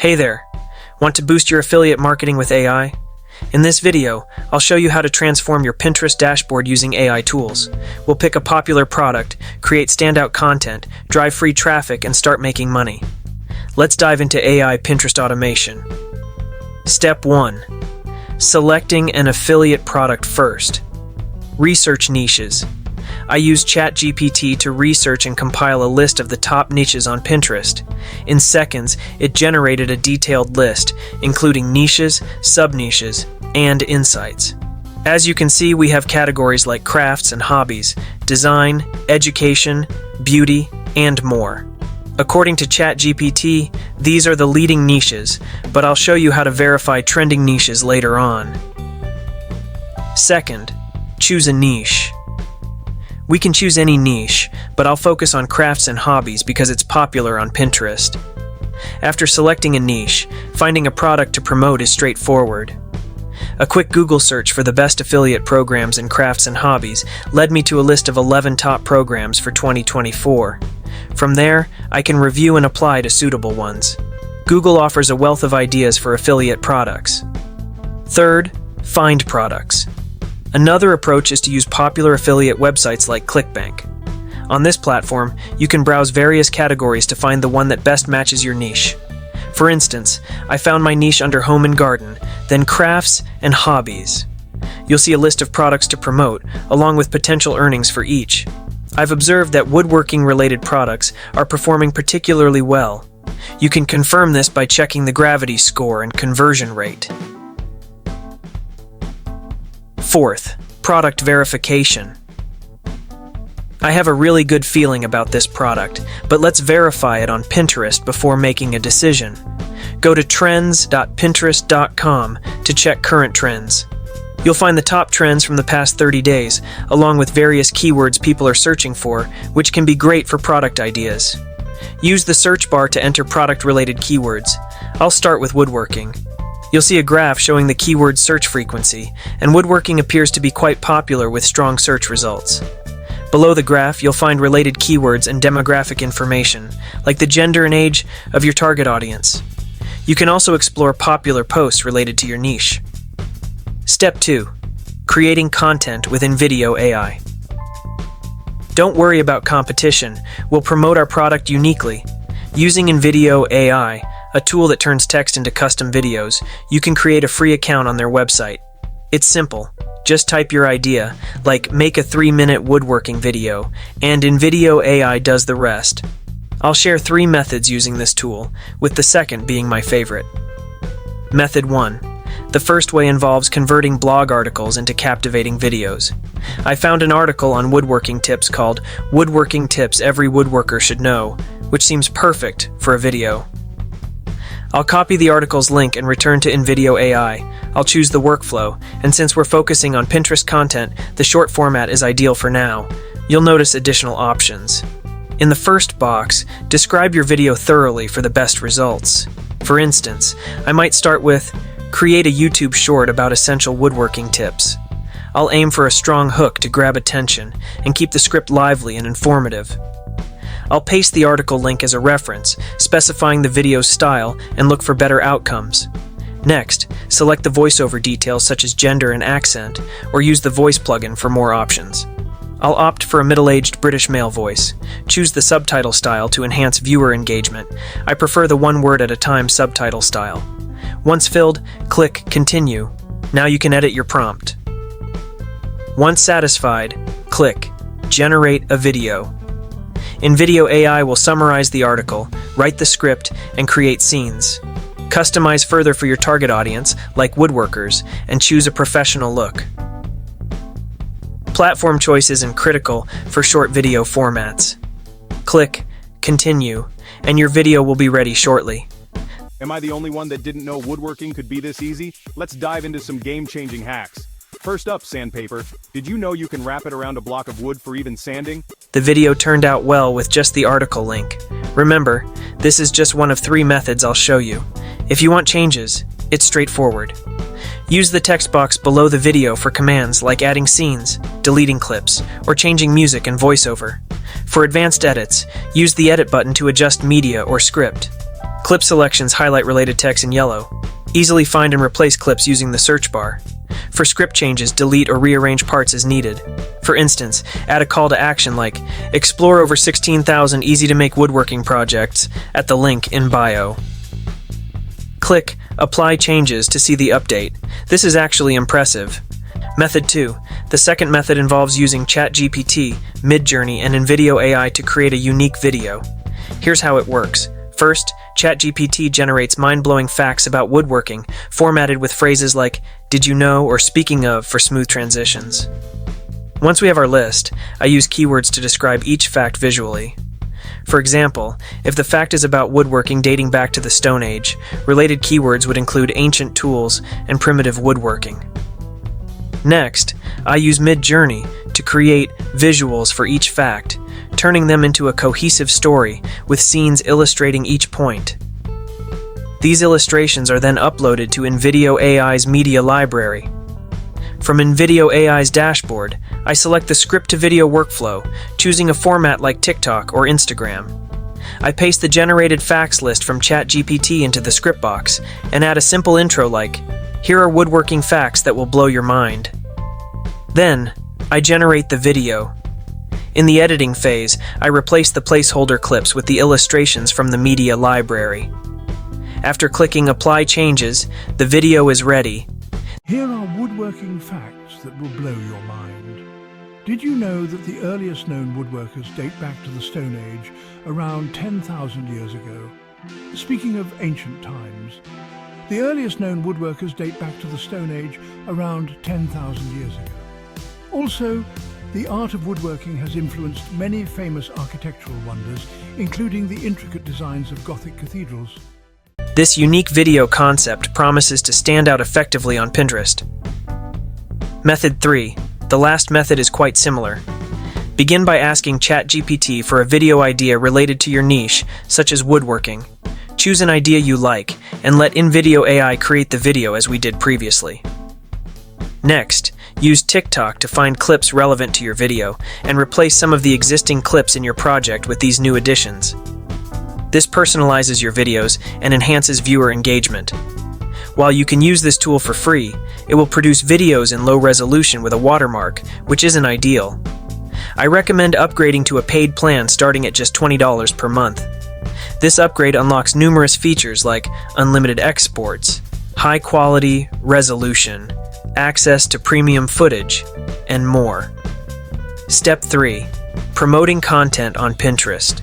Hey there! Want to boost your affiliate marketing with AI? In this video, I'll show you how to transform your Pinterest dashboard using AI tools. We'll pick a popular product, create standout content, drive free traffic, and start making money. Let's dive into AI Pinterest automation. Step 1. Selecting an affiliate product first. Research niches. I use ChatGPT to research and compile a list of the top niches on Pinterest. In seconds, it generated a detailed list, including niches, sub-niches, and insights. As you can see, we have categories like crafts and hobbies, design, education, beauty, and more. According to ChatGPT, these are the leading niches, but I'll show you how to verify trending niches later on. Second, choose a niche. We can choose any niche, but I'll focus on crafts and hobbies because it's popular on Pinterest. After selecting a niche, finding a product to promote is straightforward. A quick Google search for the best affiliate programs in crafts and hobbies led me to a list of 11 top programs for 2024. From there, I can review and apply to suitable ones. Google offers a wealth of ideas for affiliate products. Third, find products. Another approach is to use popular affiliate websites like ClickBank. On this platform, you can browse various categories to find the one that best matches your niche. For instance, I found my niche under home and garden, then crafts and hobbies. You'll see a list of products to promote, along with potential earnings for each. I've observed that woodworking-related products are performing particularly well. You can confirm this by checking the gravity score and conversion rate. Fourth, product verification. I have a really good feeling about this product, but let's verify it on Pinterest before making a decision. Go to trends.pinterest.com to check current trends. You'll find the top trends from the past 30 days, along with various keywords people are searching for, which can be great for product ideas. Use the search bar to enter product-related keywords. I'll start with woodworking. You'll see a graph showing the keyword search frequency, and woodworking appears to be quite popular with strong search results. Below the graph, you'll find related keywords and demographic information, like the gender and age of your target audience. You can also explore popular posts related to your niche. Step 2. Creating content within video AI. Don't worry about competition. We'll promote our product uniquely. Using InVideo AI, a tool that turns text into custom videos, you can create a free account on their website. It's simple. Just type your idea, like make a 3-minute woodworking video, and InVideo AI does the rest. I'll share 3 methods using this tool, with the second being my favorite. Method 1. The first way involves converting blog articles into captivating videos. I found an article on woodworking tips called "Woodworking Tips Every Woodworker Should Know," which seems perfect for a video. I'll copy the article's link and return to InVideo AI. I'll choose the workflow, and since we're focusing on Pinterest content, the short format is ideal for now. You'll notice additional options. In the first box, describe your video thoroughly for the best results. For instance, I might start with, create a YouTube short about essential woodworking tips. I'll aim for a strong hook to grab attention and keep the script lively and informative. I'll paste the article link as a reference, specifying the video's style, and look for better outcomes. Next, select the voiceover details such as gender and accent, or use the voice plugin for more options. I'll opt for a middle-aged British male voice. Choose the subtitle style to enhance viewer engagement. I prefer the one word at a time subtitle style. Once filled, click Continue. Now you can edit your prompt. Once satisfied, click Generate a Video. InVideo AI will summarize the article, write the script, and create scenes. Customize further for your target audience, like woodworkers, and choose a professional look. Platform choice isn't critical for short video formats. Click Continue, and your video will be ready shortly. Am I the only one that didn't know woodworking could be this easy? Let's dive into some game-changing hacks. First up, sandpaper. Did you know you can wrap it around a block of wood for even sanding? The video turned out well with just the article link. Remember, this is just one of 3 methods I'll show you. If you want changes, it's straightforward. Use the text box below the video for commands like adding scenes, deleting clips, or changing music and voiceover. For advanced edits, use the edit button to adjust media or script. Clip selections highlight related text in yellow. Easily find and replace clips using the search bar. For script changes, delete or rearrange parts as needed. For instance, add a call to action like, explore over 16,000 easy-to-make woodworking projects at the link in bio. Click Apply Changes to see the update. This is actually impressive. Method 2. The second method involves using ChatGPT, Midjourney, and InVideo AI to create a unique video. Here's how it works. First, ChatGPT generates mind-blowing facts about woodworking, formatted with phrases like, did you know, or speaking of, for smooth transitions. Once we have our list, I use keywords to describe each fact visually. For example, if the fact is about woodworking dating back to the Stone Age, related keywords would include ancient tools and primitive woodworking. Next, I use Midjourney to create visuals for each fact, turning them into a cohesive story with scenes illustrating each point. These illustrations are then uploaded to InVideo AI's media library. From InVideo AI's dashboard, I select the script-to-video workflow, choosing a format like TikTok or Instagram. I paste the generated facts list from ChatGPT into the script box and add a simple intro like, here are woodworking facts that will blow your mind. Then, I generate the video. In the editing phase, I replace the placeholder clips with the illustrations from the media library. After clicking Apply Changes, the video is ready. Here are woodworking facts that will blow your mind. Did you know that the earliest known woodworkers date back to the Stone Age, around 10,000 years ago? Speaking of ancient times, the earliest known woodworkers date back to the Stone Age, around 10,000 years ago. Also, the art of woodworking has influenced many famous architectural wonders, including the intricate designs of Gothic cathedrals. This unique video concept promises to stand out effectively on Pinterest. Method 3. The last method is quite similar. Begin by asking ChatGPT for a video idea related to your niche, such as woodworking. Choose an idea you like, and let InVideo AI create the video as we did previously. Next, use TikTok to find clips relevant to your video, and replace some of the existing clips in your project with these new additions. This personalizes your videos and enhances viewer engagement. While you can use this tool for free, it will produce videos in low resolution with a watermark, which isn't ideal. I recommend upgrading to a paid plan starting at just $20 per month. This upgrade unlocks numerous features like unlimited exports, high quality resolution, access to premium footage, and more. Step 3. Promoting content on Pinterest.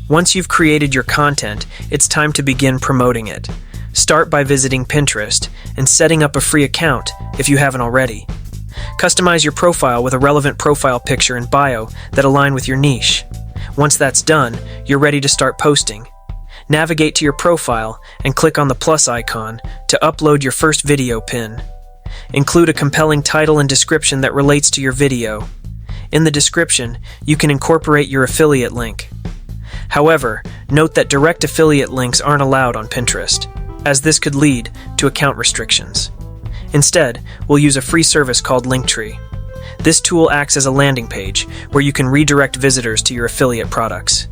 Once you've created your content, it's time to begin promoting it. Start by visiting Pinterest and setting up a free account if you haven't already. Customize your profile with a relevant profile picture and bio that align with your niche. Once that's done, you're ready to start posting. Navigate to your profile and click on the plus icon to upload your first video pin. Include a compelling title and description that relates to your video. In the description, you can incorporate your affiliate link. However, note that direct affiliate links aren't allowed on Pinterest, as this could lead to account restrictions. Instead, we'll use a free service called Linktree. This tool acts as a landing page where you can redirect visitors to your affiliate products.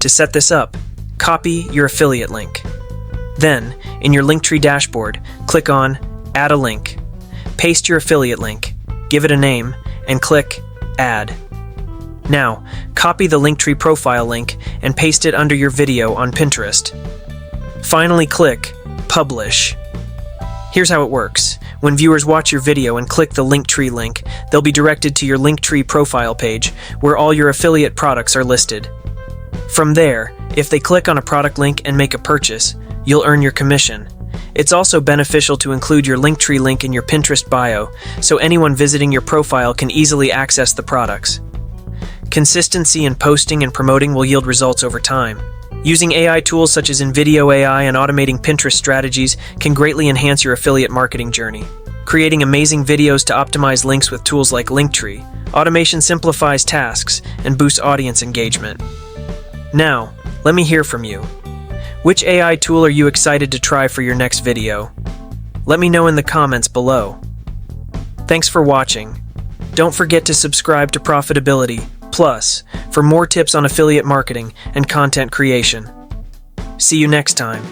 To set this up, copy your affiliate link. Then, in your Linktree dashboard, click on Add a Link. Paste your affiliate link, give it a name, and click Add. Now, copy the Linktree profile link and paste it under your video on Pinterest. Finally, click Publish. Here's how it works. When viewers watch your video and click the Linktree link, they'll be directed to your Linktree profile page, where all your affiliate products are listed. From there, if they click on a product link and make a purchase, you'll earn your commission. It's also beneficial to include your Linktree link in your Pinterest bio, so anyone visiting your profile can easily access the products. Consistency in posting and promoting will yield results over time. Using AI tools such as InVideo AI and automating Pinterest strategies can greatly enhance your affiliate marketing journey. Creating amazing videos to optimize links with tools like Linktree, automation simplifies tasks and boosts audience engagement. Now, let me hear from you. Which AI tool are you excited to try for your next video? Let me know in the comments below. Thanks for watching. Don't forget to subscribe to Profitability Plus for more tips on affiliate marketing and content creation. See you next time.